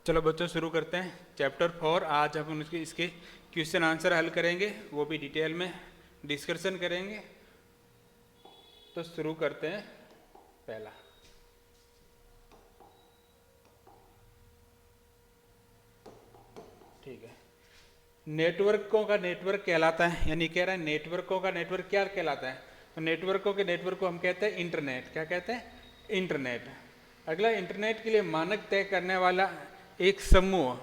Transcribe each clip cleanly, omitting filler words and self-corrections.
चलो बच्चों शुरू करते हैं चैप्टर 4। आज हम इसके क्वेश्चन आंसर हल करेंगे, वो भी डिटेल में डिस्कशन करेंगे। तो शुरू करते हैं। पहला, ठीक है, नेटवर्कों का नेटवर्क कहलाता है, यानी कह रहा है नेटवर्कों का नेटवर्क क्या कहलाता है। तो नेटवर्कों के नेटवर्क को हम कहते हैं इंटरनेट। क्या कहते हैं? इंटरनेट। अगला, इंटरनेट के लिए मानक तय करने वाला एक समूह,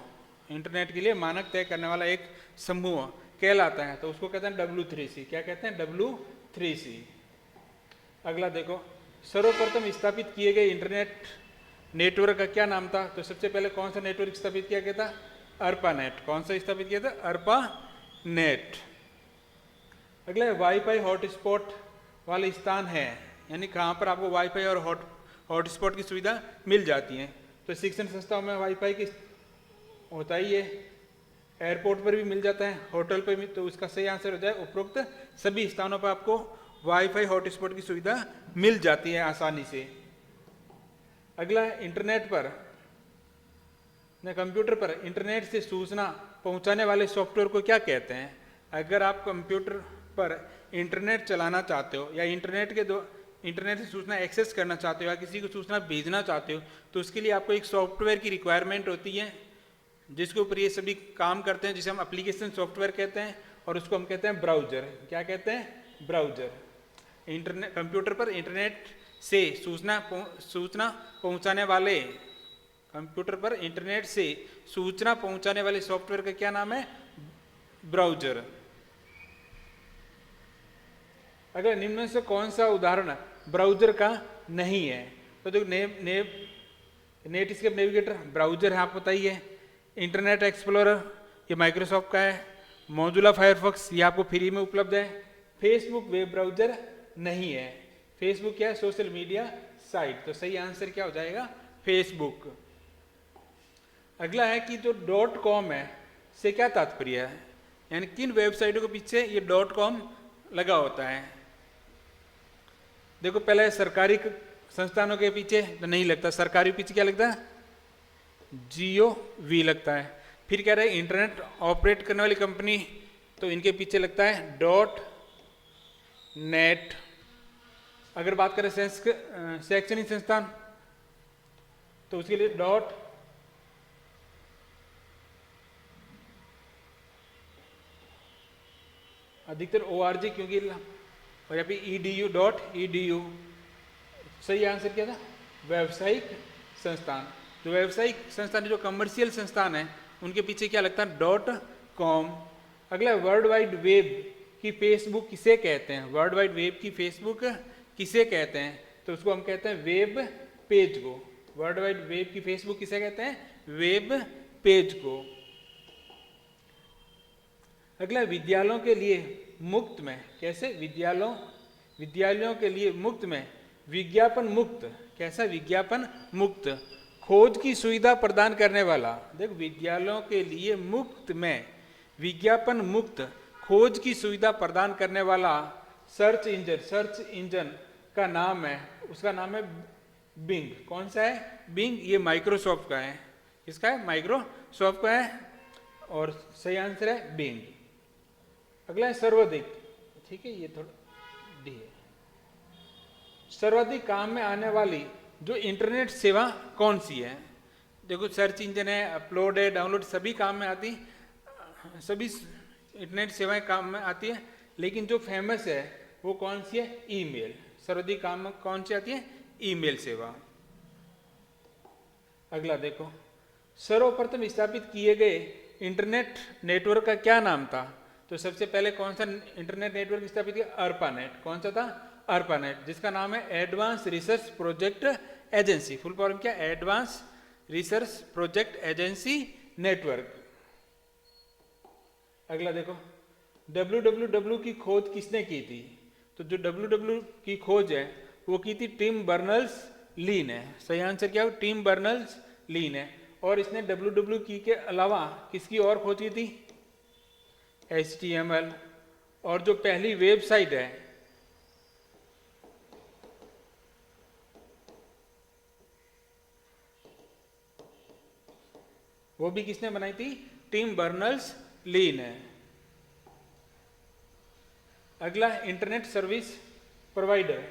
इंटरनेट के लिए मानक तय करने वाला एक समूह कहलाता है, तो उसको कहते हैं W3C। क्या कहते हैं? W3C। अगला देखो, सर्वप्रथम स्थापित किए गए इंटरनेट नेटवर्क का क्या नाम था? तो सबसे पहले कौन सा नेटवर्क स्थापित किया गया था? अर्पानेट। कौन सा स्थापित किया था? अर्पानेट। अगला, वाईफाई हॉटस्पॉट वाले स्थान है, यानी कहाँ पर आपको वाईफाई और हॉटस्पॉट की सुविधा मिल जाती है। तो शिक्षण संस्थाओं में वाईफाई की होता ही है, एयरपोर्ट पर भी मिल जाता है, होटल पर भी। तो उसका सही आंसर हो जाए उपरोक्त सभी स्थानों पर आपको वाईफाई हॉटस्पॉट की सुविधा मिल जाती है आसानी से। अगला, इंटरनेट पर कंप्यूटर पर इंटरनेट से सूचना पहुंचाने वाले सॉफ्टवेयर को क्या कहते हैं? अगर आप कंप्यूटर पर इंटरनेट चलाना चाहते हो या इंटरनेट से सूचना एक्सेस करना चाहते हो या किसी को सूचना भेजना चाहते हो, तो उसके लिए आपको एक सॉफ्टवेयर की रिक्वायरमेंट होती है, जिसके ऊपर ये सभी काम करते हैं, जिसे हम एप्लीकेशन सॉफ्टवेयर कहते हैं, और उसको हम कहते हैं ब्राउजर। क्या कहते हैं? ब्राउजर। इंटरनेट, कंप्यूटर पर इंटरनेट से सूचना पहुंचाने वाले, कंप्यूटर पर इंटरनेट से सूचना पहुंचाने वाले सॉफ्टवेयर का क्या नाम है? ब्राउजर। अगर निम्न में से कौन सा उदाहरण ब्राउजर का नहीं है? तो जो नेटस्केप नेविगेटर ब्राउजर है, आपको बताइए। इंटरनेट एक्सप्लोरर ये माइक्रोसॉफ्ट का है। मोजुला फायरफॉक्स ये आपको फ्री में उपलब्ध है। फेसबुक वेब ब्राउजर नहीं है। फेसबुक क्या है? Social media site. तो सही आंसर क्या हो जाएगा? फेसबुक। अगला है कि जो .com है से क्या तात्पर्य है, यानी किन वेबसाइटों के पीछे ये .com लगा होता है? देखो, पहले सरकारी संस्थानों के पीछे तो नहीं लगता, सरकारी पीछे क्या लगता है? GOV लगता है। फिर कह रहे हैं इंटरनेट ऑपरेट करने वाली कंपनी, तो इनके पीछे लगता है .net। अगर बात करें शैक्षणिक संस्थान, तो उसके लिए अधिकतर ORG, क्योंकि और या फिर edu.edu। सही आंसर क्या था? व्यावसायिक संस्थान। जो व्यावसायिक संस्थान, जो कमर्शियल संस्थान है, उनके पीछे क्या लगता है? .com। अगला, वर्ल्ड वाइड वेब की फेसबुक किसे कहते हैं? वर्ल्ड वाइड वेब की फेसबुक किसे कहते हैं? तो उसको हम कहते हैं वेब पेज को। वर्ल्ड वाइड वेब की फेसबुक किसे कहते हैं? वेब पेज को। अगला, विद्यालयों के लिए मुफ्त में, कैसे? विद्यालयों के लिए मुफ्त में विज्ञापन मुक्त, कैसा? विज्ञापन मुक्त खोज की सुविधा प्रदान करने वाला। देखो, विद्यालयों के लिए मुफ्त में विज्ञापन मुक्त खोज की सुविधा प्रदान करने वाला सर्च इंजन का नाम है, उसका नाम है बिंग। कौन सा है? बिंग। ये माइक्रोसॉफ्ट का है। किसका है? माइक्रोसॉफ्ट का है, और सही आंसर है बिंग। अगला है सर्वाधिक, ठीक है, ये थोड़ा डी है। सर्वाधिक काम में आने वाली जो इंटरनेट सेवा कौन सी है? देखो, सर्च इंजन है, अपलोड है, डाउनलोड, सभी काम में आती, सभी इंटरनेट सेवाएं काम में आती है, लेकिन जो फेमस है वो कौन सी है? ईमेल। सर्वाधिक काम में कौन सी आती है? ईमेल सेवा। अगला देखो, सर्वप्रथम स्थापित किए गए इंटरनेट नेटवर्क का क्या नाम था? तो सबसे पहले कौन सा इंटरनेट नेटवर्क स्थापित किया? अर्पानेट। कौन सा था? अर्पानेट, जिसका नाम है advance research project agency. Full form क्या? Advance research project agency network. अगला देखो, www की खोज किसने की थी? तो जो www की खोज है वो की थी टिम बर्नर्स ली ने। सही आंसर क्या हो? टिम बर्नर्स ली ने। और इसने www की के अलावा किसकी और खोज की थी? HTML। और जो पहली वेबसाइट है वो भी किसने बनाई थी? टिम बर्नर्स ली ने। अगला इंटरनेट सर्विस प्रोवाइडर।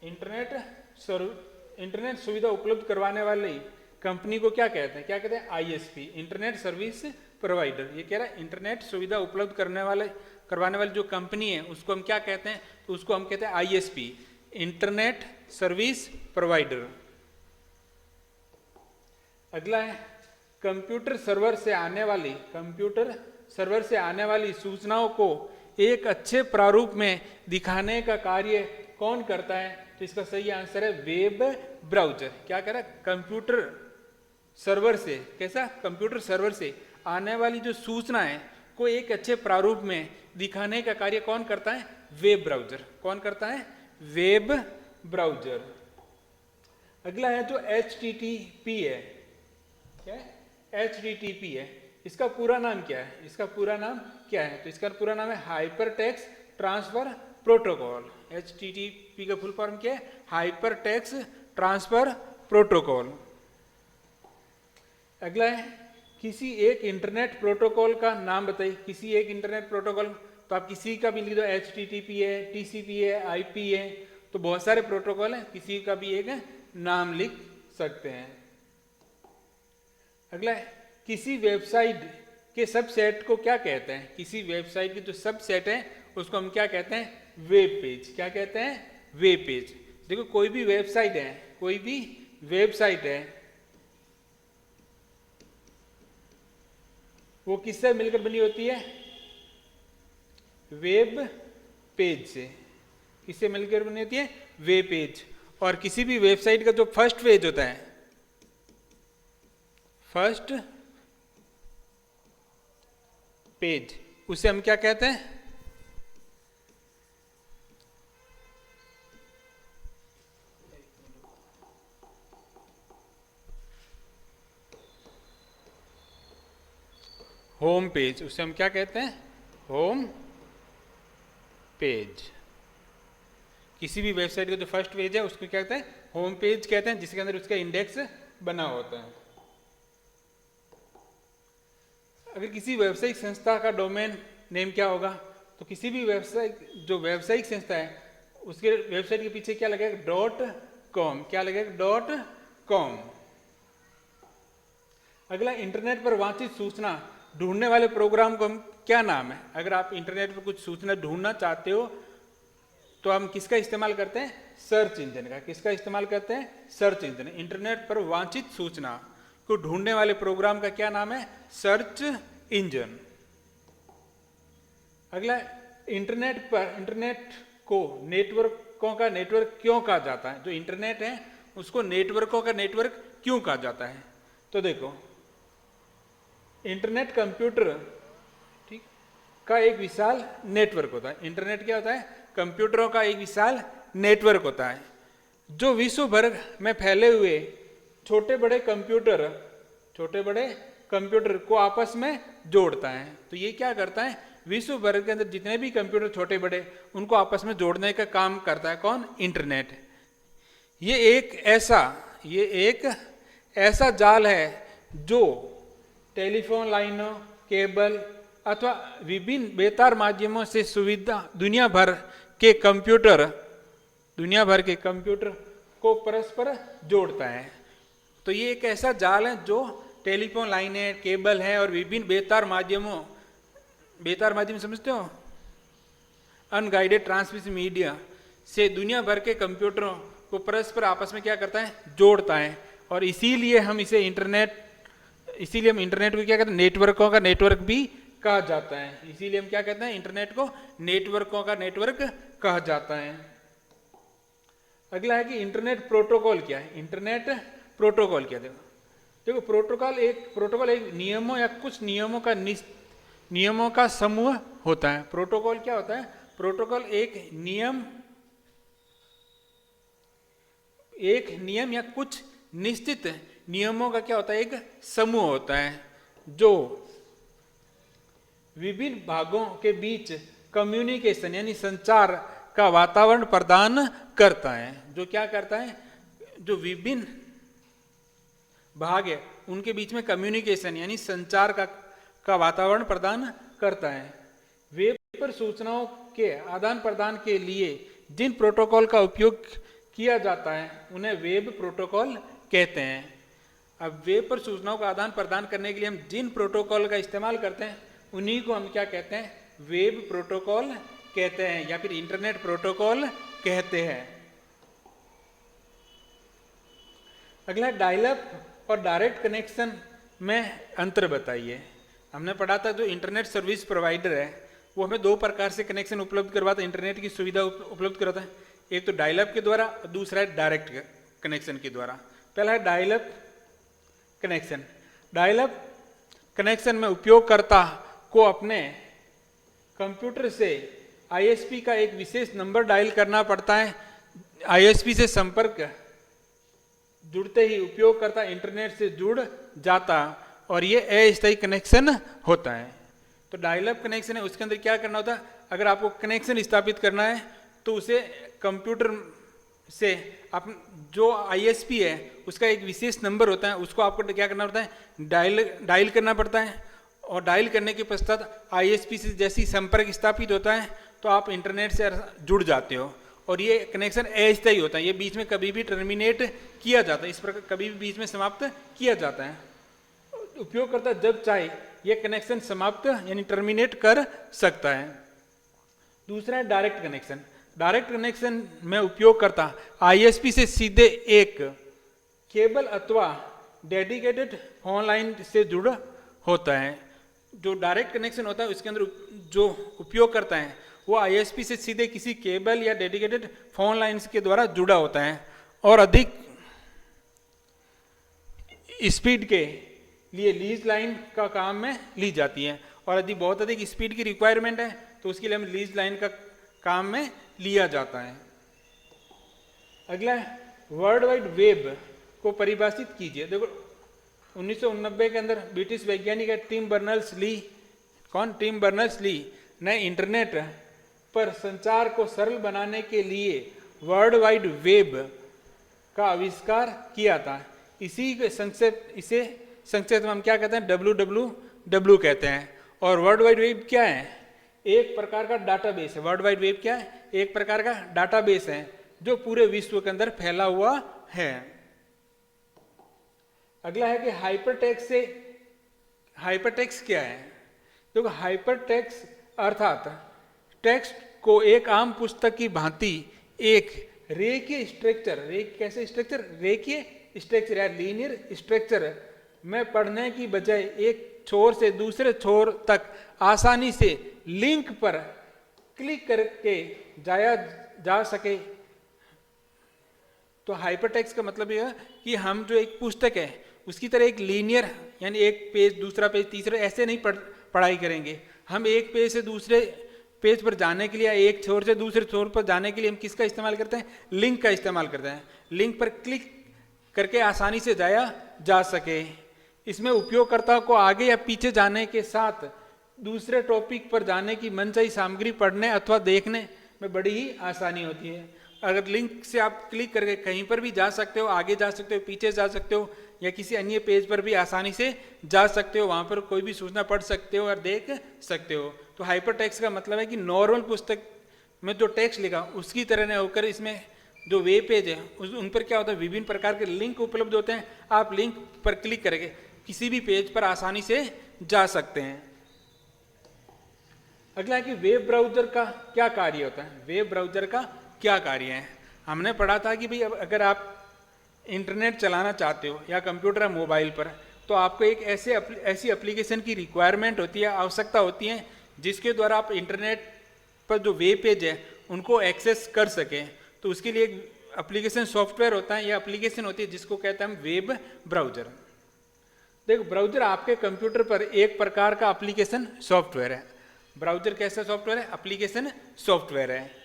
इंटरनेट सुविधा उपलब्ध करवाने वाली कंपनी को क्या कहते हैं? क्या कहते हैं? ISP, internet service provider. ये कह रहा है इंटरनेट सुविधा उपलब्ध करवाने वाली जो कंपनी है उसको हम क्या कहते हैं? तो उसको हम कहते हैं आईएसपी, इंटरनेट सर्विस प्रोवाइडर। अगला है कंप्यूटर सर्वर से आने वाली सूचनाओं को एक अच्छे प्रारूप में दिखाने का कार्य कौन करता है? तो इसका सही आंसर है वेब ब्राउजर। क्या कह रहा है? कंप्यूटर सर्वर से, कैसा? कंप्यूटर सर्वर से आने वाली जो सूचना है को एक अच्छे प्रारूप में दिखाने का कार्य कौन करता है? Web browser. कौन करता है? Web browser. अगला है जो HTTP है। क्या है? HTTP है। इसका पूरा नाम क्या है? इसका पूरा नाम क्या है? तो इसका पूरा नाम है hyper text transfer protocol. HTTP का फुल फॉर्म क्या है? Hyper text transfer protocol. अगला है किसी एक इंटरनेट प्रोटोकॉल का नाम बताइए। किसी एक इंटरनेट प्रोटोकॉल, तो आप किसी का भी लिख दो, HTTP है, TCP है, IP है, तो बहुत सारे प्रोटोकॉल हैं, किसी का भी एक नाम लिख सकते हैं। अगला है किसी वेबसाइट के सबसेट को क्या कहते हैं? किसी वेबसाइट के जो सबसेट है उसको हम क्या कहते हैं? Web page. क्या कहते हैं? Web page. देखो कोई भी वेबसाइट है वो किससे मिलकर बनी होती है? वेब पेज से। किससे मिलकर बनी होती है? Web page. और किसी भी वेबसाइट का जो फर्स्ट पेज होता है, फर्स्ट पेज, उसे हम क्या कहते हैं? Home page. उसे हम क्या कहते हैं? Home page. किसी भी वेबसाइट का जो फर्स्ट पेज है उसको क्या कहते हैं? होम पेज कहते हैं, जिसके अंदर उसका इंडेक्स बना होता है। अगर किसी व्यावसायिक संस्था का डोमेन नेम क्या होगा? तो किसी भी व्यावसायिक संस्था है उसके वेबसाइट के पीछे क्या लगेगा? .com। क्या लगेगा? .com। अगला इंटरनेट पर वांछित सूचना ढूंढने वाले प्रोग्राम को हम क्या नाम है? अगर आप इंटरनेट पर कुछ सूचना ढूंढना चाहते हो तो हम किसका इस्तेमाल करते हैं? सर्च इंजन का। किसका इस्तेमाल करते हैं? Search engine. इंटरनेट पर वांछित सूचना को ढूंढने वाले प्रोग्राम का क्या नाम है? Search engine. अगला इंटरनेट को नेटवर्कों का नेटवर्क क्यों कहा जाता है? जो इंटरनेट है उसको नेटवर्कों का नेटवर्क क्यों कहा जाता है? तो देखो इंटरनेट कंप्यूटर ठीक का एक विशाल नेटवर्क होता है। इंटरनेट क्या होता है? कंप्यूटरों का एक विशाल नेटवर्क होता है जो विश्व भर में फैले हुए छोटे बड़े कंप्यूटर को आपस में जोड़ता है। तो ये क्या करता है? विश्व भर के अंदर जितने भी कंप्यूटर छोटे बड़े उनको आपस में जोड़ने का काम करता है। कौन? इंटरनेट। ये एक ऐसा जाल है जो टेलीफोन लाइनों, केबल अथवा विभिन्न बेतार माध्यमों से दुनिया भर के कंप्यूटर को परस्पर जोड़ता है। तो ये एक ऐसा जाल है जो टेलीफोन लाइन है, केबल है और विभिन्न बेतार माध्यम समझते हो? अनगाइडेड ट्रांसमिशन मीडिया से दुनिया भर के कंप्यूटरों को परस्पर आपस में क्या करता है? जोड़ता है। और इसीलिए हम इंटरनेट को क्या कहते हैं? नेटवर्कों का नेटवर्क भी कहा जाता है। इसीलिए हम क्या कहते हैं? इंटरनेट को नेटवर्कों का नेटवर्क कहा जाता है। अगला है कि इंटरनेट प्रोटोकॉल क्या है? इंटरनेट प्रोटोकॉल क्या? देखो प्रोटोकॉल एक नियमों या कुछ नियमों का समूह होता है। प्रोटोकॉल क्या होता है? प्रोटोकॉल एक नियम या कुछ निश्चित नियमों का क्या होता है? एक समूह होता है जो विभिन्न भागों के बीच कम्युनिकेशन यानी संचार का वातावरण प्रदान करता है। जो क्या करता है? जो विभिन्न भाग है उनके बीच में कम्युनिकेशन यानी संचार का वातावरण प्रदान करता है। वेब पर सूचनाओं के आदान प्रदान के लिए जिन प्रोटोकॉल का उपयोग किया जाता है उन्हें वेब प्रोटोकॉल कहते हैं। अब वेब पर सूचनाओं का आदान प्रदान करने के लिए हम जिन प्रोटोकॉल का इस्तेमाल करते हैं उन्हीं को हम क्या कहते हैं, वेब प्रोटोकॉल कहते हैं या फिर इंटरनेट प्रोटोकॉल कहते हैं। अगला डायल अप और डायरेक्ट कनेक्शन में अंतर बताइए। हमने पढ़ा था जो इंटरनेट सर्विस प्रोवाइडर है वो हमें दो प्रकार से कनेक्शन उपलब्ध करवाता है, इंटरनेट की सुविधा उपलब्ध कराता है। एक तो डायल अप के द्वारा और दूसरा है डायरेक्ट कनेक्शन के द्वारा। पहला है dial up connection. Dial up connection में उपयोगकर्ता को अपने कंप्यूटर से आईएसपी का एक विशेष नंबर डायल करना पड़ता है। आईएसपी से संपर्क जुड़ते ही उपयोगकर्ता इंटरनेट से जुड़ जाता और ये अस्थायी कनेक्शन होता है। तो डायल अप कनेक्शन है उसके अंदर क्या करना होता है, अगर आपको कनेक्शन स्थापित करना है तो उसे कंप्यूटर से आप जो आईएसपी है उसका एक विशेष नंबर होता है उसको आपको क्या करना पड़ता है, डायल करना पड़ता है। और डायल करने के पश्चात आईएसपी से जैसी संपर्क स्थापित होता है तो आप इंटरनेट से जुड़ जाते हो और ये कनेक्शन अस्थायी होता है, ये बीच में कभी भी टर्मिनेट किया जाता है, इस प्रकार कभी भी बीच में समाप्त किया जाता है। उपयोगकर्ता जब चाहे ये कनेक्शन समाप्त यानी टर्मिनेट कर सकता है। दूसरा है डायरेक्ट कनेक्शन। डायरेक्ट कनेक्शन में उपयोगकर्ता आईएसपी से सीधे एक केबल अथवा डेडिकेटेड फोन लाइन से जुड़ होता है। जो डायरेक्ट कनेक्शन होता है उसके अंदर जो उपयोगकर्ता है वो आईएसपी से सीधे किसी केबल या डेडिकेटेड फोन लाइन्स के द्वारा जुड़ा होता है और अधिक स्पीड के लिए लीज लाइन का काम में ली जाती है और यदि बहुत अधिक स्पीड की रिक्वायरमेंट है तो उसके लिए हम लीज लाइन का काम में लिया जाता है। अगला वर्ल्ड वाइड वेब को परिभाषित कीजिए। देखो 1989 के अंदर ब्रिटिश वैज्ञानिक है टिम बर्नर्स ली, कौन, टिम बर्नर्स ली ने इंटरनेट पर संचार को सरल बनाने के लिए वर्ल्ड वाइड वेब का आविष्कार किया था। इसे संक्षेप में हम क्या कहते हैं, WWW कहते हैं। और वर्ल्ड वाइड वेब क्या है, एक प्रकार का डाटाबेस है। वर्ल्ड वाइड वेब क्या है, एक प्रकार का डाटाबेस है जो पूरे विश्व के अंदर फैला हुआ है। अगला है कि हाइपरटेक्स्ट क्या है। देखो हाइपरटेक्स्ट अर्थात टेक्स्ट को एक आम पुस्तक की भांति एक रेखीय स्ट्रक्चर या लीनियर स्ट्रक्चर में पढ़ने की बजाय एक छोर से दूसरे छोर तक आसानी से लिंक पर क्लिक करके जाया जा सके। तो हाइपरटेक्स्ट का मतलब यह है कि हम जो एक पुस्तक है उसकी तरह एक लीनियर यानी एक पेज दूसरा पेज तीसरा ऐसे नहीं पढ़ाई करेंगे। हम एक पेज से दूसरे पेज पर जाने के लिए, एक छोर से दूसरे छोर पर जाने के लिए हम किसका इस्तेमाल करते हैं, लिंक का इस्तेमाल करते हैं। लिंक पर क्लिक करके आसानी से जाया जा सके। इसमें उपयोगकर्ता को आगे या पीछे जाने के साथ दूसरे टॉपिक पर जाने की मनचाही सामग्री पढ़ने अथवा देखने में बड़ी ही आसानी होती है। अगर लिंक से आप क्लिक करके कहीं पर भी जा सकते हो, आगे जा सकते हो, पीछे जा सकते हो या किसी अन्य पेज पर भी आसानी से जा सकते हो, वहाँ पर कोई भी सूचना पढ़ सकते हो और देख सकते हो। तो हाइपरटेक्स्ट का मतलब है कि नॉर्मल पुस्तक में जो टेक्स्ट लिखा उसकी तरह न होकर इसमें जो वेब पेज है उन पर क्या होता है, विभिन्न प्रकार के लिंक उपलब्ध होते हैं। आप लिंक पर क्लिक करके किसी भी पेज पर आसानी से जा सकते हैं। अगला है कि वेब ब्राउजर का क्या कार्य होता है। वेब ब्राउजर का क्या कार्य है, हमने पढ़ा था कि भाई अगर आप इंटरनेट चलाना चाहते हो या कंप्यूटर या मोबाइल पर तो आपको एक ऐसी एप्लीकेशन की रिक्वायरमेंट होती है, आवश्यकता होती है जिसके द्वारा आप इंटरनेट पर जो वेब पेज है उनको एक्सेस कर सकें। तो उसके लिए एक एप्लीकेशन सॉफ्टवेयर होता है या एप्लीकेशन होती है जिसको कहते हैं हम वेब ब्राउजर। देखो ब्राउजर आपके कंप्यूटर पर एक प्रकार का एप्लीकेशन सॉफ्टवेयर है। ब्राउजर कैसा सॉफ्टवेयर है, एप्लीकेशन सॉफ्टवेयर है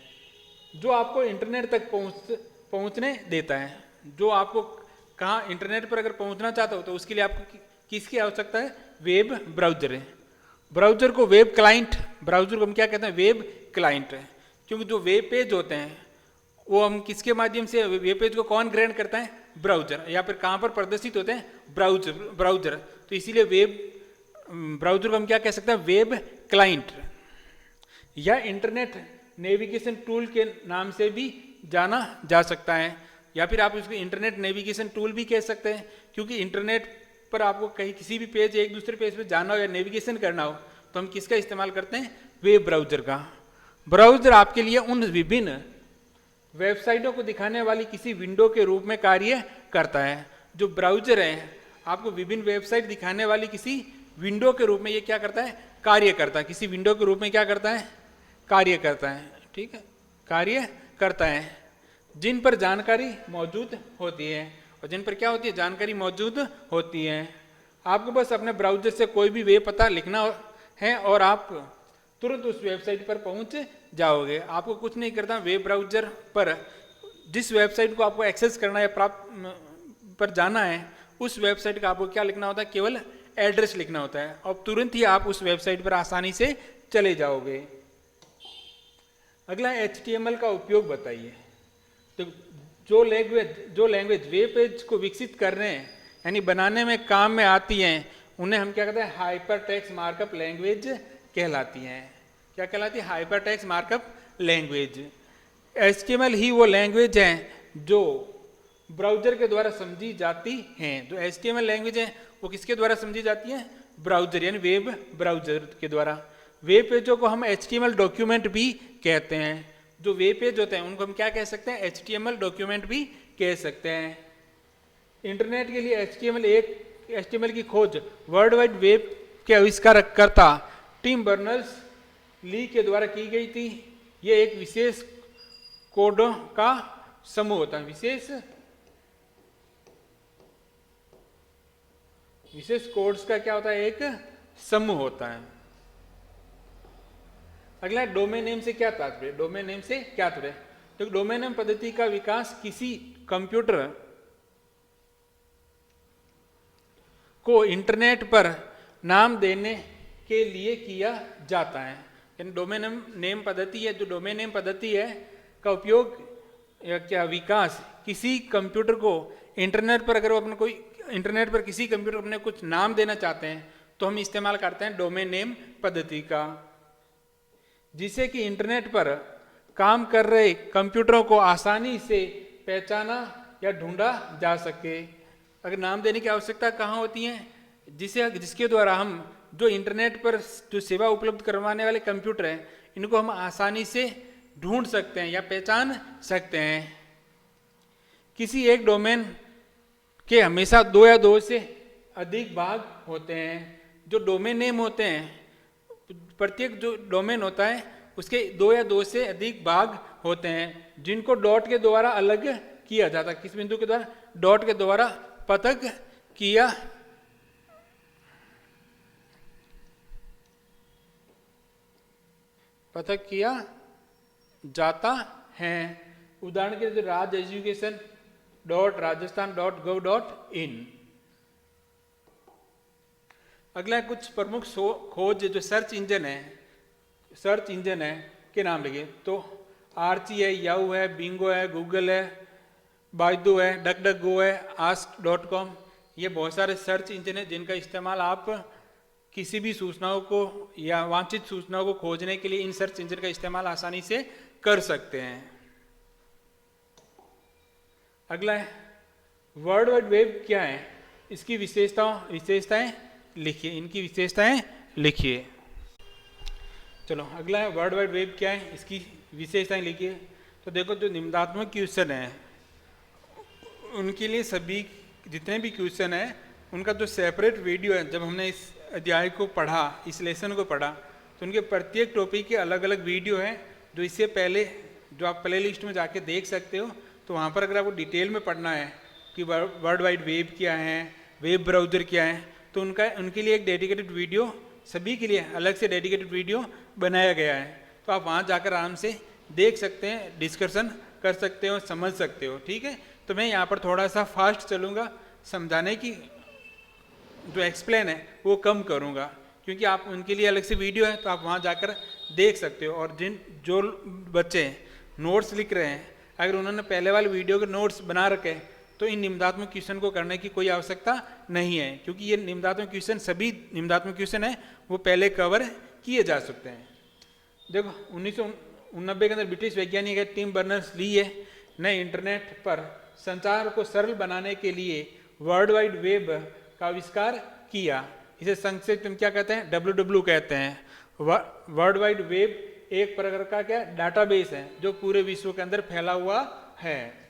जो आपको इंटरनेट तक पहुंचने देता है। जो आपको कहाँ इंटरनेट पर अगर पहुंचना चाहते हो तो उसके लिए आपको किसकी आवश्यकता है, वेब ब्राउजर है। ब्राउजर को वेब क्लाइंट, ब्राउजर को हम क्या कहते हैं, वेब क्लाइंट है। क्योंकि जो वेब पेज होते हैं वो हम किसके माध्यम से, वेब पेज को कौन ग्रहण करता है, ब्राउजर, या फिर कहाँ पर प्रदर्शित होते हैं, ब्राउजर। तो इसीलिए वेब ब्राउजर को हम क्या कह सकते हैं, वेब क्लाइंट या इंटरनेट नेविगेशन टूल के नाम से भी जाना जा सकता है, या फिर आप उसको इंटरनेट नेविगेशन टूल भी कह सकते हैं, क्योंकि इंटरनेट पर आपको कहीं किसी भी पेज एक दूसरे पेज पे जाना हो या नेविगेशन करना हो तो हम किसका इस्तेमाल करते हैं, वेब ब्राउजर का। ब्राउजर आपके लिए उन विभिन्न वेबसाइटों को दिखाने वाली किसी विंडो के रूप में कार्य करता है। जो ब्राउजर है आपको विभिन्न वेबसाइट दिखाने वाली किसी विंडो के रूप में ये क्या करता है, कार्य करता है। किसी विंडो के रूप में क्या करता है, कार्य करता है। ठीक है, कार्य करता है, जिन पर जानकारी मौजूद होती है, और जिन पर क्या होती है, जानकारी मौजूद होती है। आपको बस अपने ब्राउजर से कोई भी वेब पता लिखना है और आप तुरंत उस वेबसाइट पर पहुंच जाओगे। आपको कुछ नहीं करता, वेब ब्राउजर पर जिस वेबसाइट को आपको एक्सेस करना है, प्राप्त पर जाना है, उस वेबसाइट का आपको क्या लिखना होता है, केवल एड्रेस लिखना होता है और तुरंत ही आप उस वेबसाइट पर आसानी से चले जाओगे। अगला HTML का उपयोग बताइए। तो जो लैंग्वेज वेब पेज को विकसित कर रहे हैं यानी बनाने में काम में आती हैं, उन्हें हम क्या कहते हैं, हाइपर टेक्स्ट मार्कअप लैंग्वेज कहलाती हैं। क्या कहलाती है, hyper text markup language. HTML ही वो लैंग्वेज है जो ब्राउजर के द्वारा समझी जाती हैं। जो HTML लैंग्वेज है वो किसके द्वारा समझी जाती है, ब्राउजर यानी वेब ब्राउजर के द्वारा। वेब पेजों को हम HTML डॉक्यूमेंट भी कहते हैं। जो वेब पेज होते हैं उनको हम क्या कह सकते हैं, HTML डॉक्यूमेंट भी कह सकते हैं। इंटरनेट के लिए HTML की खोज वर्ल्ड वाइड वेब के आविष्कारकर्ता टिम बर्नर्स ली के द्वारा की गई थी। ये एक विशेष कोडों का समूह होता है, विशेष कोड्स का क्या होता है, एक समूह होता है। अगला डोमेन नेम से क्या तात्पर्य, डोमेन नेम से क्या तात्पर्य। तो डोमेन नेम पद्धति का विकास किसी कंप्यूटर को इंटरनेट पर नाम देने के लिए किया जाता है। यानी डोमेन नेम पद्धति है, जो डोमेन नेम पद्धति है का उपयोग या क्या विकास किसी कंप्यूटर को इंटरनेट पर, अगर वो अपने कोई इंटरनेट पर किसी कंप्यूटर को अपने कुछ नाम देना चाहते हैं तो हम इस्तेमाल करते हैं डोमेन नेम पद्धति का, जिसे कि इंटरनेट पर काम कर रहे कंप्यूटरों को आसानी से पहचाना या ढूंढा जा सके। अगर नाम देने की आवश्यकता कहाँ होती है, जिसके द्वारा हम जो इंटरनेट पर जो सेवा उपलब्ध करवाने वाले कंप्यूटर हैं इनको हम आसानी से ढूंढ सकते हैं या पहचान सकते हैं। किसी एक डोमेन के हमेशा 2 या 2 से अधिक भाग होते हैं। जो डोमेन नेम होते हैं, प्रत्येक जो डोमेन होता है उसके 2 या 2 से अधिक भाग होते हैं, जिनको डॉट के द्वारा अलग किया जाता है। किस बिंदु के द्वारा, डॉट के द्वारा पृथक किया जाता है। उदाहरण के लिए राज एजुकेशन .rajasthan.gov.in। अगला कुछ प्रमुख खोज जो सर्च इंजन है के नाम लिखिए। तो आर्ची है, याहू है, बिंगो है, गूगल है, बाइडू है, डकडकगो है, ask.com। ये बहुत सारे सर्च इंजन है जिनका इस्तेमाल आप किसी भी सूचनाओं को या वांछित सूचनाओं को खोजने के लिए इन सर्च इंजन का इस्तेमाल आसानी से कर सकते हैं। अगला है वर्ल्ड वाइड वेब क्या है, इसकी विशेषताएं लिखिए, इनकी विशेषताएं लिखिए। चलो अगला है वर्ल्ड वाइड वेब क्या है, इसकी विशेषताएं लिखिए। तो देखो जो निम्नात्मक क्वेश्चन है उनके लिए सभी जितने भी क्वेश्चन है उनका जो सेपरेट वीडियो है, जब हमने इस अध्याय को पढ़ा, इस लेसन को पढ़ा, तो उनके प्रत्येक टॉपिक के अलग अलग वीडियो हैं जो इससे पहले जो आप प्ले लिस्ट में जाके देख सकते हो। तो वहाँ पर अगर आपको डिटेल में पढ़ना है कि वर्ल्ड वाइड वेब क्या है, वेब ब्राउज़र क्या है, तो उनके लिए एक डेडिकेटेड वीडियो, सभी के लिए अलग से डेडिकेटेड वीडियो बनाया गया है। तो आप वहाँ जाकर आराम से देख सकते हैं, डिस्कशन कर सकते हो, समझ सकते हो। ठीक है, तो मैं यहाँ पर थोड़ा सा फास्ट चलूँगा, समझाने की जो एक्सप्लेन है वो कम करूँगा, क्योंकि आप उनके लिए अलग से वीडियो है तो आप वहाँ जाकर देख सकते हो। और जो बच्चे नोट्स लिख रहे हैं, अगर उन्होंने पहले वाले वीडियो के नोट्स बना रखे तो इन निम्नात्मक क्वेश्चन को करने की कोई आवश्यकता नहीं है, क्योंकि ये निम्नात्मक क्वेश्चन सभी निम्नात्मक क्वेश्चन है वो पहले कवर किए जा सकते हैं। देखो 1989 के अंदर ब्रिटिश वैज्ञानिक टिम बर्नर्स ली ने इंटरनेट पर संचार को सरल बनाने के लिए वर्ल्ड वाइड वेब का आविष्कार किया। इसे संक्षेप में क्या कहते हैं, WW कहते हैं। वर्ल्ड वाइड वेब एक प्रकार का क्या डाटाबेस है जो पूरे विश्व के अंदर फैला हुआ है।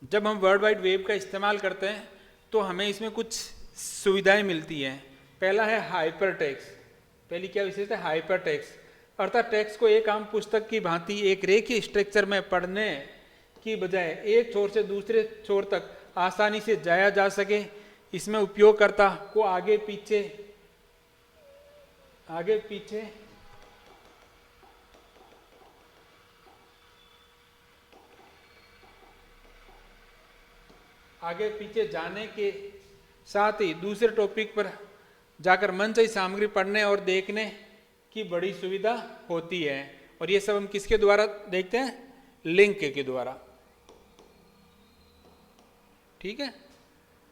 जब हम वर्ल्ड वाइड वेब का इस्तेमाल करते हैं तो हमें इसमें कुछ सुविधाएं मिलती हैं। पहला है हाइपर टेक्स्ट। पहली क्या विशेषता है, हाइपर टेक्स्ट, अर्थात टेक्स्ट को एक आम पुस्तक की भांति एक रेखीय स्ट्रक्चर में पढ़ने की बजाय एक छोर से दूसरे छोर तक आसानी से जाया जा सके। इसमें उपयोगकर्ता को आगे पीछे जाने के साथ ही दूसरे टॉपिक पर जाकर मनचाही सामग्री पढ़ने और देखने की बड़ी सुविधा होती है। और ये सब हम किसके द्वारा देखते हैं, लिंक के द्वारा। ठीक है,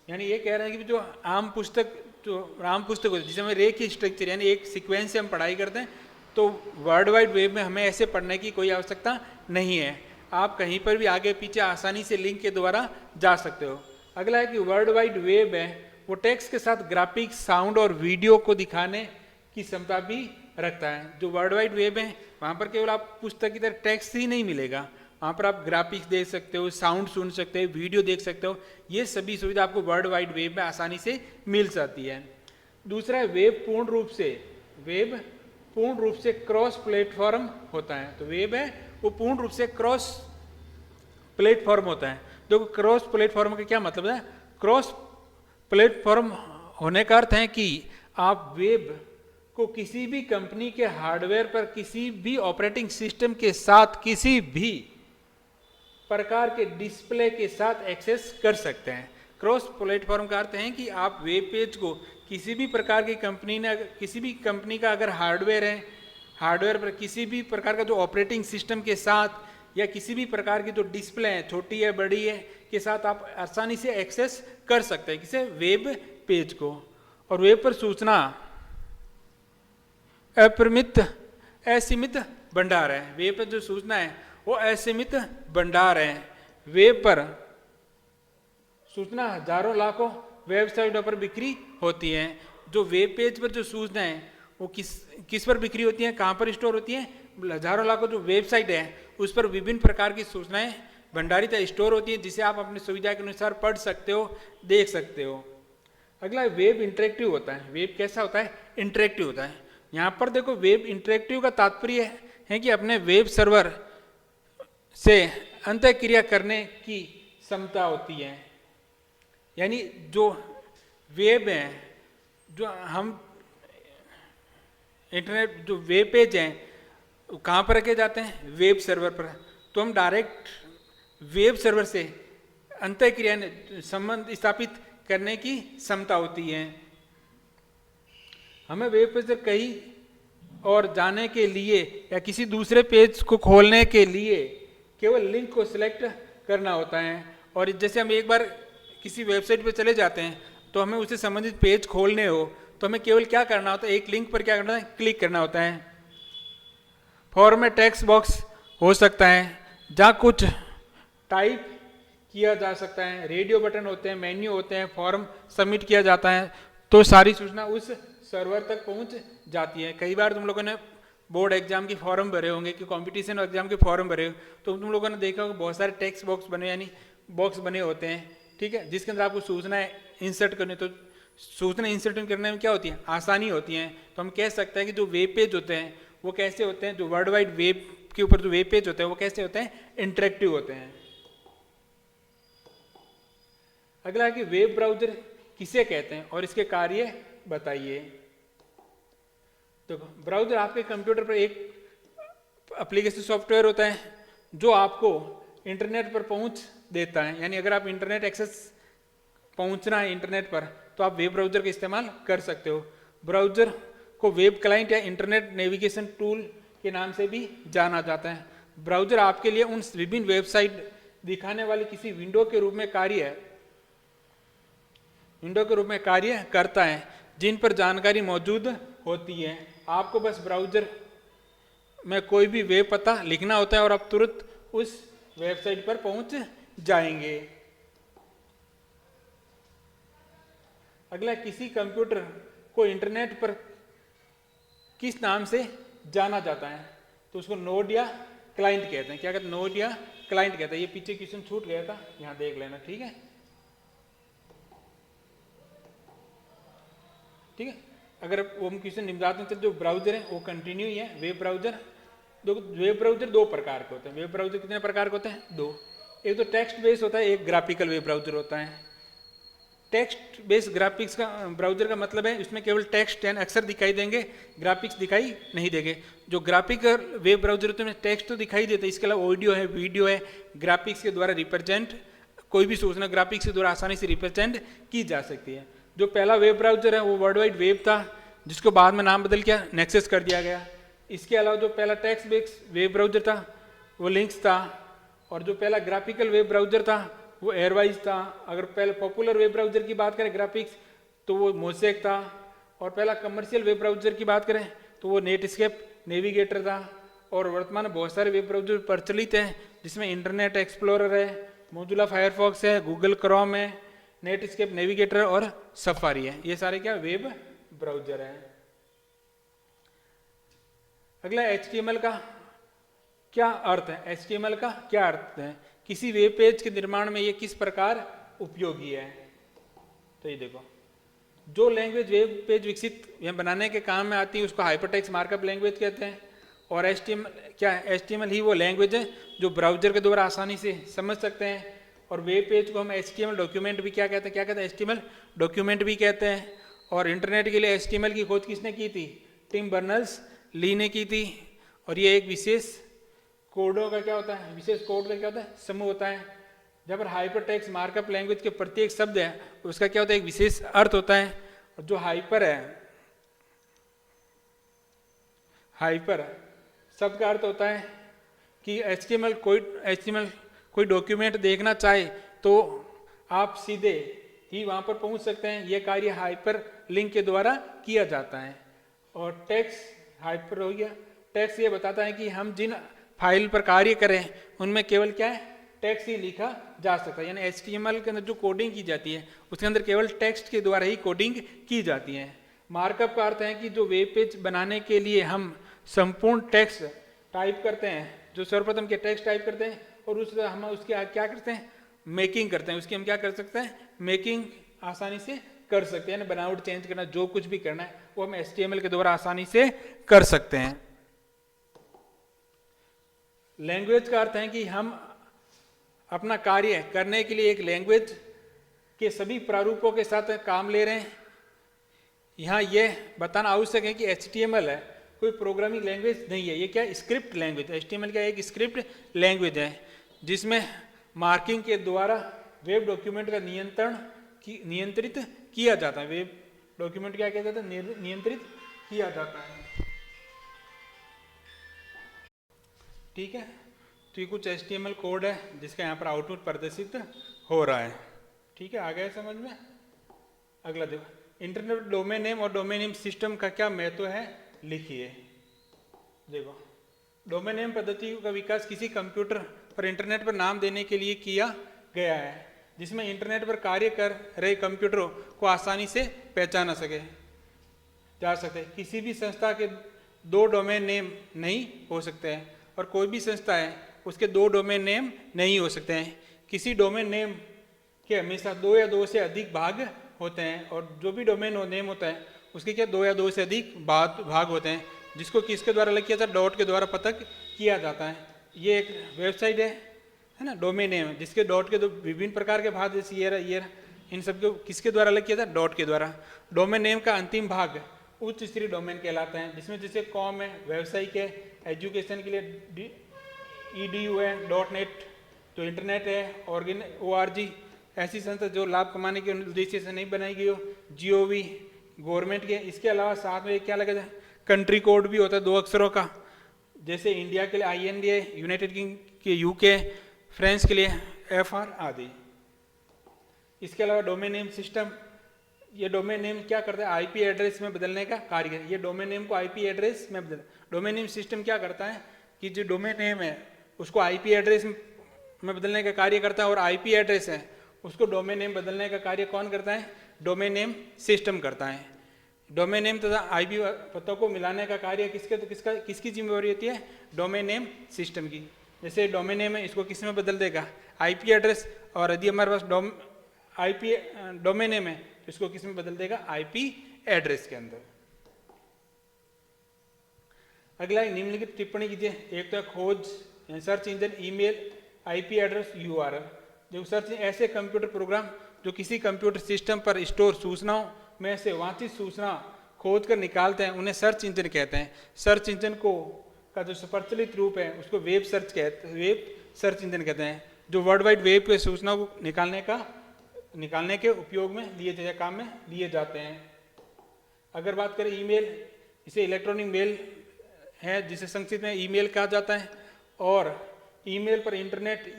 यानी ये कह रहे हैं कि जो आम पुस्तक होती है जिसे हमें रेखीय स्ट्रक्चर यानी एक सीक्वेंस से हम पढ़ाई करते हैं, तो वर्ल्ड वाइड वेब में हमें ऐसे पढ़ने की कोई आवश्यकता नहीं है। आप कहीं पर भी आगे पीछे आसानी से लिंक के द्वारा जा सकते हो। अगला है कि वर्ल्ड वाइड वेब है वो टेक्स्ट के साथ ग्राफिक्स, साउंड और वीडियो को दिखाने की क्षमता भी रखता है। जो वर्ल्ड वाइड वेब है वहाँ पर केवल आप पुस्तक की तरह टेक्स्ट ही नहीं मिलेगा, वहाँ पर आप ग्राफिक्स देख सकते हो, साउंड सुन सकते हो, वीडियो देख सकते हो। ये सभी सुविधा आपको वर्ल्ड वाइड वेब में आसानी से मिल जाती है। दूसरा है वेब पूर्ण रूप से क्रॉस प्लेटफॉर्म होता है। तो वेब है वो पूर्ण रूप से क्रॉस प्लेटफॉर्म होता है। देखो क्रॉस प्लेटफॉर्म का क्या मतलब है, क्रॉस प्लेटफॉर्म होने का अर्थ है कि आप वेब को किसी भी कंपनी के हार्डवेयर पर किसी भी ऑपरेटिंग सिस्टम के साथ किसी भी प्रकार के डिस्प्ले के साथ एक्सेस कर सकते हैं। क्रॉस प्लेटफॉर्म का अर्थ है कि आप वेब पेज को किसी भी प्रकार की किसी भी कंपनी का अगर हार्डवेयर है, हार्डवेयर पर किसी भी प्रकार का जो ऑपरेटिंग सिस्टम के साथ या किसी भी प्रकार की जो डिस्प्ले है, छोटी है बड़ी है, के साथ आप आसानी से एक्सेस कर सकते हैं किसे, वेब पेज को। और वेब पर सूचना असीमित भंडार है। वेब पर जो सूचना है वो असीमित भंडार है। वेब पर सूचना हजारों लाखों वेबसाइटों पर बिक्री होती है। जो वेब पेज पर जो सूचना है वो किस पर बिक्री होती है, कहाँ पर स्टोर होती है, हजारों लाखों जो वेबसाइट है उस पर विभिन्न प्रकार की सूचनाएं भंडारित स्टोर होती है, जिसे आप अपनी सुविधा के अनुसार पढ़ सकते हो, देख सकते हो। अगला वेब इंटरेक्टिव होता है। वेब कैसा होता है, इंटरेक्टिव होता है। यहाँ पर देखो वेब इंटरेक्टिव का तात्पर्य है कि अपने वेब सर्वर से अंतःक्रिया करने की क्षमता होती है। यानी जो वेब है, जो हम इंटरनेट जो वेब पेज हैं कहाँ पर रखे जाते हैं, वेब सर्वर पर। तो हम डायरेक्ट वेब सर्वर से अंतःक्रिया संबंध स्थापित करने की क्षमता होती है। हमें वेब पेज से कहीं और जाने के लिए या किसी दूसरे पेज को खोलने के लिए केवल लिंक को सिलेक्ट करना होता है। और जैसे हम एक बार किसी वेबसाइट पर चले जाते हैं तो हमें उससे संबंधित पेज खोलने हो तो हमें केवल क्या करना होता है, एक लिंक पर क्या करना है, क्लिक करना होता है। फॉर्म में टेक्स्ट बॉक्स हो सकता है जहाँ कुछ टाइप किया जा सकता है, रेडियो बटन होते हैं, मेन्यू होते हैं, फॉर्म सबमिट किया जाता है, तो सारी सूचना उस सर्वर तक पहुंच जाती है। कई बार तुम लोगों ने बोर्ड एग्जाम की फॉर्म भरे होंगे कि कंपटीशन एग्जाम के फॉर्म भरे हो तो तुम लोगों ने देखा होगा बहुत सारे टेक्स्ट बॉक्स बने यानी बॉक्स बने होते हैं, ठीक है, जिसके अंदर आपको सूचनाएं इंसर्ट करनी। तो सूचना इंसर्ट करने में क्या होती है, आसानी होती है। तो हम कह सकते हैं कि जो वेब पेज होते हैं वो कैसे होते हैं, जो वर्ल्ड वाइड वेब के ऊपर जो वेब पेज होते हैं वो कैसे होते हैं, इंटरेक्टिव होते हैं। अगला है कि वेब ब्राउजर किसे कहते हैं और इसके कार्य बताइए। तो ब्राउजर आपके कंप्यूटर पर एक एप्लीकेशन सॉफ्टवेयर होता है जो आपको इंटरनेट पर पहुंच देता है। यानी अगर आप इंटरनेट एक्सेस पहुंचना है इंटरनेट पर तो आप वेब ब्राउजर का इस्तेमाल कर सकते हो। ब्राउजर को वेब क्लाइंट या इंटरनेट नेविगेशन टूल के नाम से भी जाना जाता है। ब्राउजर आपके लिए उन विभिन्न वेबसाइट दिखाने वाली किसी विंडो के रूप में कार्य करता है, जिन पर जानकारी मौजूद होती है। आपको बस ब्राउजर में कोई भी वेब पता लिखना होता है और आप तुरंत उस वेबसाइट पर पहुंच जाएंगे। अगला, किसी कंप्यूटर को इंटरनेट पर किस नाम से जाना जाता है? तो उसको नोड या क्लाइंट कहते हैं। क्या कहते हैं? नोड या क्लाइंट कहते हैं। ये पीछे क्वेश्चन छूट गया था, यहां देख लेना, ठीक है। ठीक है, अगर वो हम क्वेश्चन निपटाते हैं तो जो ब्राउजर है वो कंटिन्यू ही है। वेब ब्राउजर दो प्रकार के होते हैं। वेब ब्राउजर कितने प्रकार के होते हैं? दो। एक तो टेक्स्ट बेस होता है, एक ग्राफिकल वेब ब्राउजर होता है। टेक्स्ट बेस्ड ग्राफिक्स का ब्राउजर का मतलब है इसमें केवल टेक्स्ट एंड अक्षर दिखाई देंगे, ग्राफिक्स दिखाई नहीं देंगे। जो ग्राफिकल वेब ब्राउजर होते हैं टेक्स्ट तो दिखाई देता है, इसके अलावा ऑडियो है, वीडियो है, ग्राफिक्स के द्वारा रिप्रेजेंट, कोई भी सूचना ग्राफिक्स के द्वारा आसानी से रिप्रेजेंट की जा सकती है। जो पहला वेब ब्राउजर है वो वर्ल्ड वाइड वेब था, जिसको बाद में नाम बदल के नेक्सस कर दिया गया। इसके अलावा जो पहला टेक्स्ट बेस्ड वेब ब्राउजर था वो लिंक्स था, और जो पहला ग्राफिकल वेब ब्राउजर था वो एयरवाइज था। अगर पहले पॉपुलर वेब ब्राउजर की बात करें ग्राफिक्स तो वो मोज़ेक था, और पहला कमर्शियल वेब ब्राउजर की बात करें तो वो नेटस्केप नेविगेटर था। और वर्तमान में बहुत सारे वेब ब्राउजर प्रचलित हैं, जिसमें इंटरनेट एक्सप्लोरर है, मोजुला फायरफॉक्स है, गूगल क्रोम है, नेटस्केप नेविगेटर और सफारी है। ये सारे क्या वेब ब्राउजर है। अगला, HTML का क्या अर्थ है? HTML का क्या अर्थ है? किसी वेब पेज के निर्माण में ये किस प्रकार उपयोगी है? तो ये देखो, जो लैंग्वेज वेब पेज विकसित बनाने के काम में आती है उसको हाइपरटेक्स्ट मार्कअप लैंग्वेज कहते हैं। और HTML ही वो लैंग्वेज है जो ब्राउजर के द्वारा आसानी से समझ सकते हैं। और वेब पेज को हम HTML डॉक्यूमेंट भी क्या कहते हैं? HTML डॉक्यूमेंट भी कहते हैं। और इंटरनेट के लिए HTML की खोज किसने की थी? टिम बर्नर्स ली ने की थी। और ये एक विशेष कोडों का क्या होता है? विशेष कोड का क्या होता है? समूह होता है। जब हाइपरटेक्स्ट मार्कअप लैंग्वेज के प्रत्येक शब्द है उसका क्या होता है? एक विशेष अर्थ होता है। और जो हाइपर शब्द का अर्थ होता है कि HTML कोई डॉक्यूमेंट देखना चाहे तो आप सीधे ही वहां पर पहुंच सकते हैं। यह कार्य हाइपर लिंक के द्वारा किया जाता है। और टेक्स्ट हाइपर हो गया, टेक्स्ट ये बताता है कि हम जिन फाइल पर कार्य करें उनमें केवल क्या है? टेक्स्ट ही लिखा जा सकता है। यानी HTML के अंदर जो कोडिंग की जाती है उसके अंदर केवल टेक्स्ट के द्वारा ही कोडिंग की जाती है। मार्कअप का अर्थ है कि जो वेब पेज बनाने के लिए हम संपूर्ण टेक्स्ट टाइप करते हैं, जो सर्वप्रथम के टेक्स्ट टाइप करते हैं और हम उसके क्या करते हैं? मेकिंग करते हैं। उसकी हम क्या कर सकते हैं? मेकिंग आसानी से कर सकते हैं। बनावट चेंज करना, जो कुछ भी करना है वो हम HTML के द्वारा आसानी से कर सकते हैं। लैंग्वेज का अर्थ है कि हम अपना कार्य करने के लिए एक लैंग्वेज के सभी प्रारूपों के साथ काम ले रहे हैं। यहाँ यह बताना आवश्यक है कि HTML है कोई प्रोग्रामिंग लैंग्वेज नहीं है, ये क्या? Script language. HTML क्या? एक स्क्रिप्ट लैंग्वेज है जिसमें मार्किंग के द्वारा वेब डॉक्यूमेंट का नियंत्रित किया जाता है। वेब डॉक्यूमेंट क्या कहते हैं? नियंत्रित किया जाता है। ठीक है, तो ये कुछ HTML कोड है जिसका यहाँ पर आउटपुट प्रदर्शित हो रहा है। ठीक है, आ गया समझ में? अगला देखो, इंटरनेट डोमेन नेम और डोमेन नेम सिस्टम का क्या महत्व है? लिखिए। देखो, डोमेन नेम पद्धति का विकास किसी कंप्यूटर पर इंटरनेट पर नाम देने के लिए किया गया है, जिसमें इंटरनेट पर कार्य कर रहे कंप्यूटरों को आसानी से पहचाना जा सके। किसी भी संस्था के दो डोमेन नेम नहीं हो सकते हैं, और कोई भी संस्था है उसके दो डोमेन नेम नहीं हो सकते हैं। किसी डोमेन नेम के हमेशा दो या दो से अधिक भाग होते हैं, और जो भी डोमेन नेम होता है उसके क्या? दो या दो से अधिक भाग होते हैं, जिसको किसके द्वारा अलग किया जाता है? डॉट के द्वारा पृथक किया जाता है। ये एक वेबसाइट है ना, डोमेन नेम है, जिसके डॉट के दो विभिन्न प्रकार के भाग, जैसे ईयर इन सबको किसके द्वारा अलग किया जाता है? डॉट के द्वारा। डोमेन नेम का अंतिम भाग उच्च स्तरीय डोमेन कहलाता है, जिसमें जैसे कॉम है व्यावसायिक है, एजुकेशन के लिए EDU है, .net जो इंटरनेट है, ORG ऐसी संस्था जो लाभ कमाने के उद्देश्य से नहीं बनाई गई हो, GOV गवर्नमेंट के। इसके अलावा साथ में क्या लगा जाए? कंट्री कोड भी होता है 2 अक्षरों का, जैसे इंडिया के लिए INDA, यूनाइटेड किंग के UK, फ्रांस के लिए FR आदि। इसके अलावा डोमेन नेम सिस्टम, ये डोमेन नेम क्या करता है, आईपी एड्रेस में बदलने का कार्य। ये डोमेन नेम को आईपी एड्रेस में बदल, डोमेन नेम सिस्टम क्या करता है कि जो डोमेन नेम है उसको आईपी एड्रेस में बदलने का कार्य करता है, और आईपी एड्रेस है उसको डोमेन नेम बदलने का कार्य कौन करता है, डोमेन नेम सिस्टम करता है। डोमेन नेम तथा आईपी पतों को मिलाने का कार्य किसकी जिम्मेवारी होती है, डोमेन नेम सिस्टम की। जैसे डोमेन नेम है, इसको किस में बदल देगा, आईपी एड्रेस, और यदि हमारे पास आईपी डोमेन नेम है तो इसको किस में बदल देगा, आईपी एड्रेस के अंदर। अगला निम्नलिखित टिप्पणी कीजिए। एक तो खोज search engine, email, IP address, URL. जो सर्च ऐसे कंप्यूटर प्रोग्राम जो किसी कंप्यूटर सिस्टम पर स्टोर सूचनाओं में से वांछित सूचना खोज कर निकालते हैं, उन्हें सर्च इंजन कहते हैं। सर्च इंजन का जो प्रचलित रूप है उसको वेब सर्च इंजन कहते हैं, जो वर्ल्ड वाइड वेब के सूचनाओं को निकालने के उपयोग में काम में लिए जाते हैं। अगर बात करें ईमेल, इसे इलेक्ट्रॉनिक मेल है जिसे संक्षिप्त में ईमेल कहा जाता है, और ईमेल पर इंटरनेट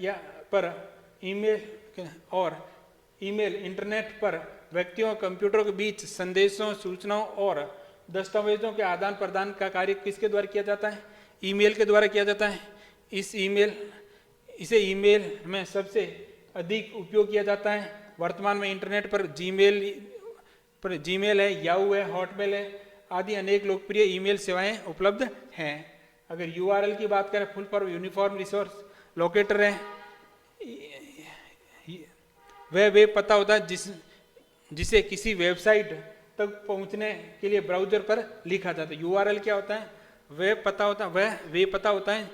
पर व्यक्तियों और कंप्यूटरों के बीच संदेशों, सूचनाओं और दस्तावेजों के आदान प्रदान का कार्य किसके द्वारा किया जाता है, ईमेल के द्वारा किया जाता है। इसे ईमेल में सबसे अधिक उपयोग किया जाता है। वर्तमान में इंटरनेट पर जीमेल है, याहू है, हॉटमेल है आदि अनेक लोकप्रिय ईमेल सेवाएं उपलब्ध हैं। अगर यूआरएल की बात करें, full form uniform resource locator है। वह वेब पता होता है जिसे किसी वेबसाइट तक पहुंचने के लिए ब्राउजर पर लिखा जाता है। यूआरएल क्या होता है, वह वेब पता होता है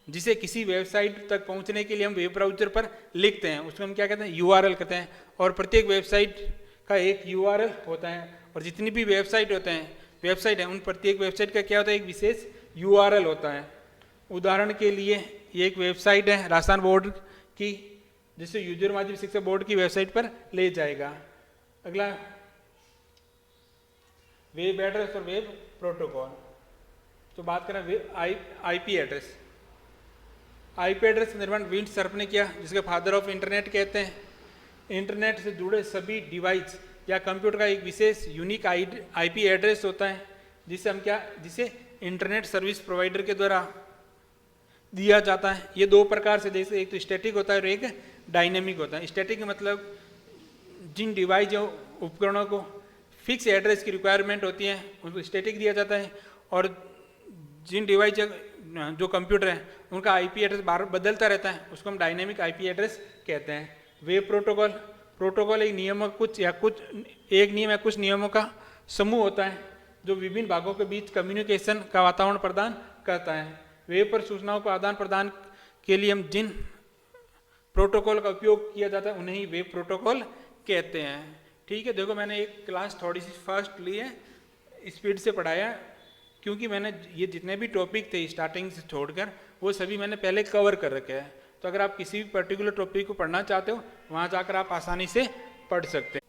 जिसे किसी वेबसाइट तक पहुंचने के लिए हम वेब ब्राउजर पर लिखते हैं, उसमें हम क्या कहते हैं, यूआरएल कहते हैं। और प्रत्येक वेबसाइट का एक यूआरएल होता है, और जितनी भी वेबसाइट है उन प्रत्येक वेबसाइट का क्या होता है, एक विशेष यूआरएल होता है। उदाहरण के लिए ये एक वेबसाइट है राजस्थान बोर्ड की, जिसे यूजर माध्यमिक शिक्षा बोर्ड की वेबसाइट पर ले जाएगा। अगला वेब एड्रेस और वेब प्रोटोकॉल। तो बात करें आईपी एड्रेस। आईपी एड्रेस का निर्माण विंड सर्फ ने किया, जिसके फादर ऑफ इंटरनेट कहते हैं। इंटरनेट से जुड़े सभी डिवाइस या कंप्यूटर का एक विशेष यूनिक आईपी एड्रेस होता है, जिसे इंटरनेट सर्विस प्रोवाइडर के द्वारा दिया जाता है। ये दो प्रकार से, जैसे एक तो स्टैटिक होता है और एक डायनेमिक होता है। स्टैटिक का मतलब जिन डिवाइस या उपकरणों को फिक्स एड्रेस की रिक्वायरमेंट होती है उनको स्टैटिक दिया जाता है, और जिन डिवाइस जो कंप्यूटर है उनका आईपी एड्रेस बार बदलता रहता है, उसको हम डायनेमिक आईपी एड्रेस कहते हैं। वेब प्रोटोकॉल एक नियम या कुछ नियमों का समूह होता है जो विभिन्न भागों के बीच कम्युनिकेशन का वातावरण प्रदान करता है। वेब पर सूचनाओं को आदान प्रदान के लिए हम जिन प्रोटोकॉल का उपयोग किया जाता है उन्हें ही वेब प्रोटोकॉल कहते हैं। ठीक है, देखो मैंने एक क्लास थोड़ी सी फास्ट ली है, स्पीड से पढ़ाया, क्योंकि मैंने ये जितने भी टॉपिक थे स्टार्टिंग से छोड़कर वो सभी मैंने पहले कवर कर रखे हैं। तो अगर आप किसी भी पर्टिकुलर टॉपिक को पढ़ना चाहते हो वहाँ जाकर आप आसानी से पढ़ सकते हैं।